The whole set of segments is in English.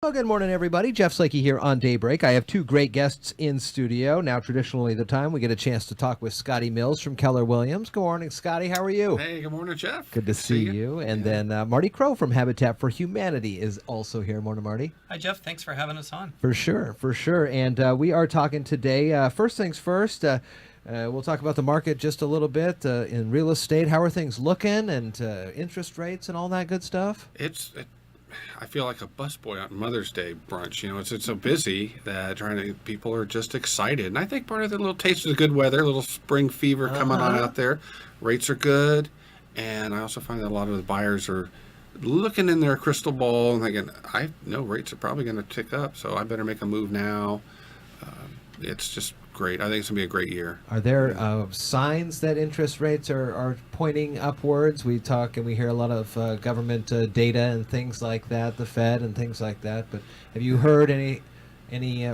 Well, good morning, everybody. Jeff Slakey here on Daybreak. I have two great guests in studio. Now, traditionally, the time we get a chance to talk with Scotty Mills from Keller-Williams. Good morning, Scotty. How are you? Hey, good morning, Jeff. Good to see you. And then Marty Crow from Habitat for Humanity is also here. Morning, Marty. Hi, Jeff. Thanks for having us on. For sure, for sure. And we are talking today, first things first, we'll talk about the market just a little bit in real estate. How are things looking and interest rates and all that good stuff? I feel like a busboy on Mother's Day brunch. You know, it's so busy that people are just excited. And I think part of the little taste of the good weather, a little spring fever coming on out there. Rates are good. And I also find that a lot of the buyers are looking in their crystal ball and thinking, I know rates are probably going to tick up, so I better make a move now. It's just great. I think it's going to be a great year. Are there signs that interest rates are pointing upwards? We talk and we hear a lot of government data and things like that, the Fed and things like that. But have you heard any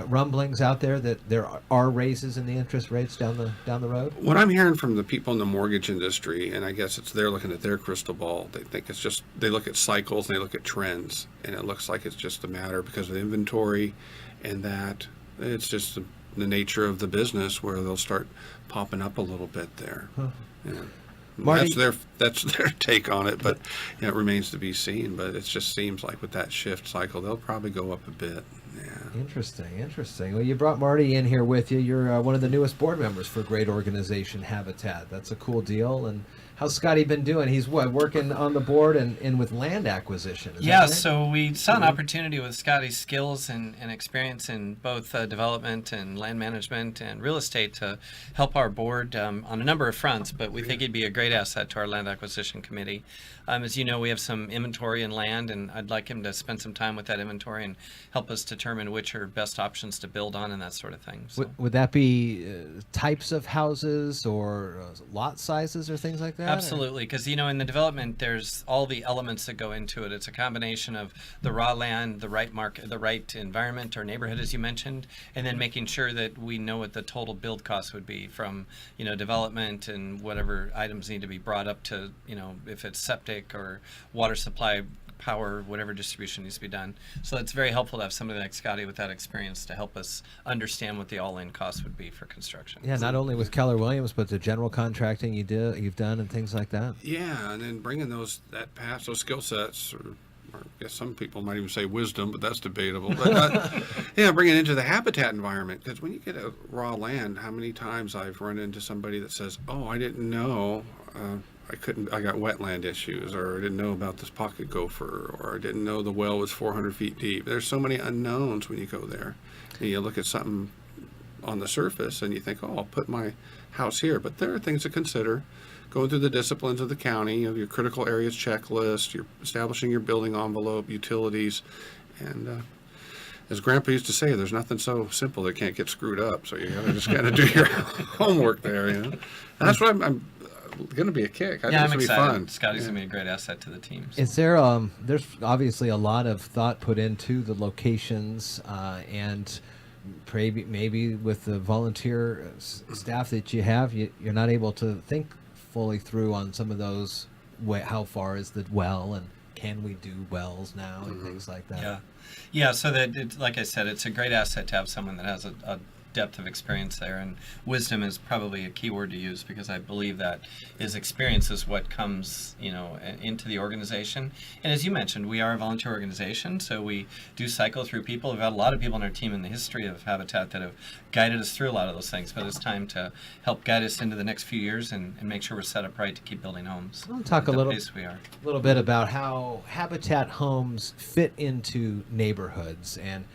rumblings out there that there are raises in the interest rates down the road? What I'm hearing from the people in the mortgage industry, and I guess they're looking at their crystal ball, they think it's just, they look at cycles and they look at trends, and it looks like it's just a matter because of the inventory and that it's just the nature of the business where they'll start popping up a little bit there. Huh. Yeah. Marty, that's their take on it, but it remains to be seen. But it just seems like with that shift cycle, they'll probably go up a bit. Yeah. Interesting. Well, you brought Marty in here with you. You're one of the newest board members for a great organization, Habitat. That's a cool deal. And how's Scotty been doing? He's working on the board and with land acquisition. Is that right? So we saw an opportunity with Scotty's skills and experience in both development and land management and real estate to help our board on a number of fronts, but we think he'd be a great asset to our land acquisition committee. As you know, we have some inventory in land, and I'd like him to spend some time with that inventory and help us determine which are best options to build on and that sort of thing. So. Would that be types of houses or lot sizes or things like that? Absolutely, because in the development, there's all the elements that go into it. It's a combination of the raw land, the right market, the right environment or neighborhood, as you mentioned, and then making sure that we know what the total build cost would be from development and whatever items need to be brought up to if it's septic or water supply, power, whatever distribution needs to be done. So it's very helpful to have somebody like Scotty with that experience to help us understand what the all-in cost would be for construction. Yeah, not only with Keller-Williams, but the general contracting you've done and things like that. Yeah, and then bringing those skill sets, or I guess some people might even say wisdom, but that's debatable. But bringing it into the habitat environment, because when you get a raw land, how many times I've run into somebody that says, "Oh, I didn't know." I got wetland issues, or I didn't know about this pocket gopher, or I didn't know the well was 400 feet deep. There's so many unknowns when you go there. And you look at something on the surface and you think, oh, I'll put my house here. But there are things to consider. Going through the disciplines of the county, your critical areas checklist, you're establishing your building envelope, utilities. And as Grandpa used to say, there's nothing so simple that can't get screwed up. So you just got to do your homework there. And that's what I'm going to be a kick. I think I'm it's excited. Going to be fun. Scotty's going to be a great asset to the team. So. Is there there's obviously a lot of thought put into the locations and maybe with the volunteer staff that you have, you're not able to think fully through on some of those. How far is the well, and can we do wells now and things like that? Yeah. So that like I said, it's a great asset to have someone that has a depth of experience there, and wisdom is probably a key word to use, because I believe that experience is what comes into the organization. And as you mentioned, we are a volunteer organization, so we do cycle through people. We've had a lot of people on our team in the history of Habitat that have guided us through a lot of those things, but it's time to help guide us into the next few years and make sure we're set up right to keep building homes. We'll talk a little bit about how Habitat homes fit into neighborhoods and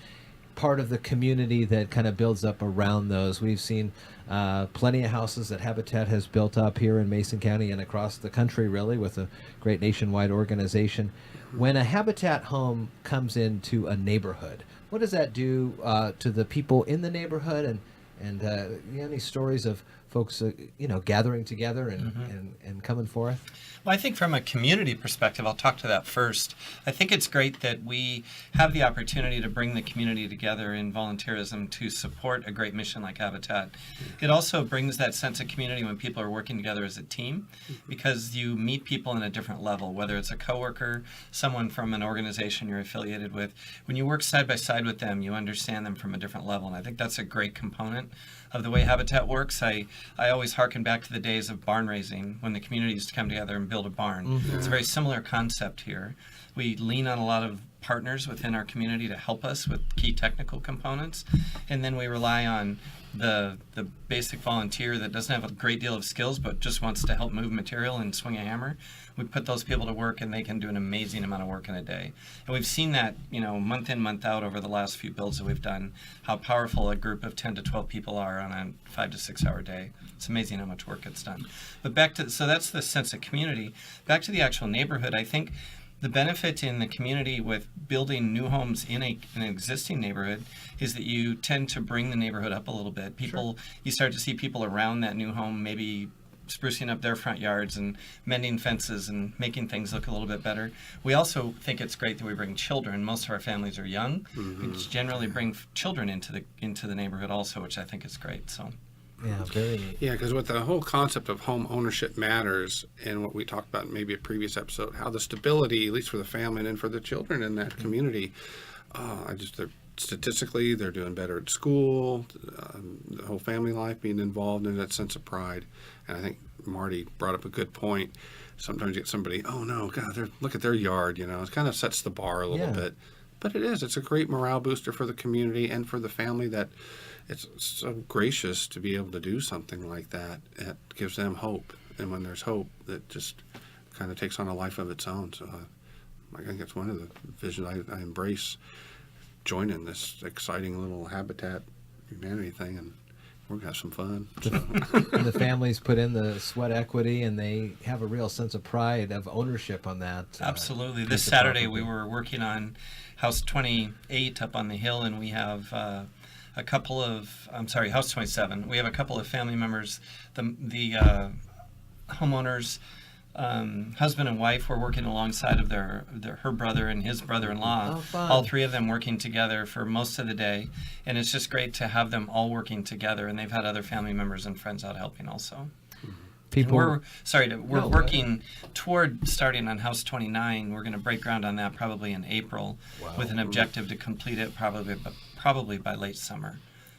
part of the community that kind of builds up around those. We've seen plenty of houses that Habitat has built up here in Mason County and across the country, really, with a great nationwide organization. When a Habitat home comes into a neighborhood, what does that do to the people in the neighborhood? And any stories of folks, gathering together and coming forth? Well, I think from a community perspective, I'll talk to that first. I think it's great that we have the opportunity to bring the community together in volunteerism to support a great mission like Habitat. It also brings that sense of community when people are working together as a team, because you meet people in a different level, whether it's a coworker, someone from an organization you're affiliated with. When you work side by side with them, you understand them from a different level, and I think that's a great component of the way Habitat works. I always harken back to the days of barn raising, when the community used to come together and build a barn. It's a very similar concept here. We lean on a lot of partners within our community to help us with key technical components, and then we rely on the basic volunteer that doesn't have a great deal of skills but just wants to help move material and swing a hammer. We put those people to work, and they can do an amazing amount of work in a day. And we've seen that, month in, month out over the last few builds that we've done, how powerful a group of 10 to 12 people are on a 5 to 6 hour day. It's amazing how much work gets done. But so that's the sense of community. Back to the actual neighborhood, I think the benefit in the community with building new homes in an existing neighborhood is that you tend to bring the neighborhood up a little bit. You start to see people around that new home maybe sprucing up their front yards and mending fences and making things look a little bit better. We also think it's great that we bring children. Most of our families are young. We generally bring children into the neighborhood also, which I think is great. So. Yeah, very neat. Yeah, because with the whole concept of home ownership matters, and what we talked about in maybe a previous episode, how the stability, at least for the family and for the children in that community, statistically, they're doing better at school, the whole family life being involved in that sense of pride. And I think Marty brought up a good point. Sometimes you get somebody, oh no, God, look at their yard, it kind of sets the bar a little bit. But it's a great morale booster for the community and for the family that it's so gracious to be able to do something like that. It gives them hope. And when there's hope, that just kind of takes on a life of its own. So I think it's one of the visions I embrace, joining this exciting little Habitat Humanity thing, and we're going to have some fun. So. And the families put in the sweat equity, and they have a real sense of pride of ownership on that. Absolutely. This Saturday we were working on House 28 up on the hill, and we have House 27. We have a couple of family members, the homeowners, husband and wife were working alongside of her brother and his brother-in-law. Oh, fun. All three of them working together for most of the day, and it's just great to have them all working together. And they've had other family members and friends out helping also. We're working toward starting on House 29. We're going to break ground on that probably in April, with an objective to complete it probably by late summer.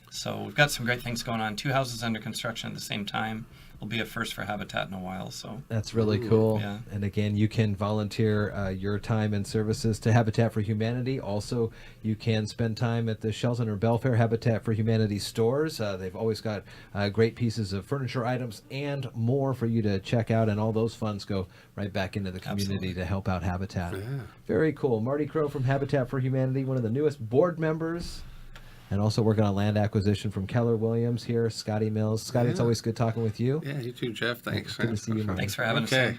So we've got some great things going on. 2 houses under construction at the same time. Will be a first for Habitat in a while. So that's really cool. Yeah. And again, you can volunteer your time and services to Habitat for Humanity. Also, you can spend time at the Shelton or Belfair Habitat for Humanity stores. They've always got great pieces of furniture items and more for you to check out, and all those funds go right back into the community to help out Habitat. Yeah. Very cool. Marty Crow from Habitat for Humanity, one of the newest board members, and also working on land acquisition from Keller-Williams here, Scotty Mills. Scotty, it's always good talking with you. Yeah, you too, Jeff. Thanks. Good to see you, Marty. Thanks for having us.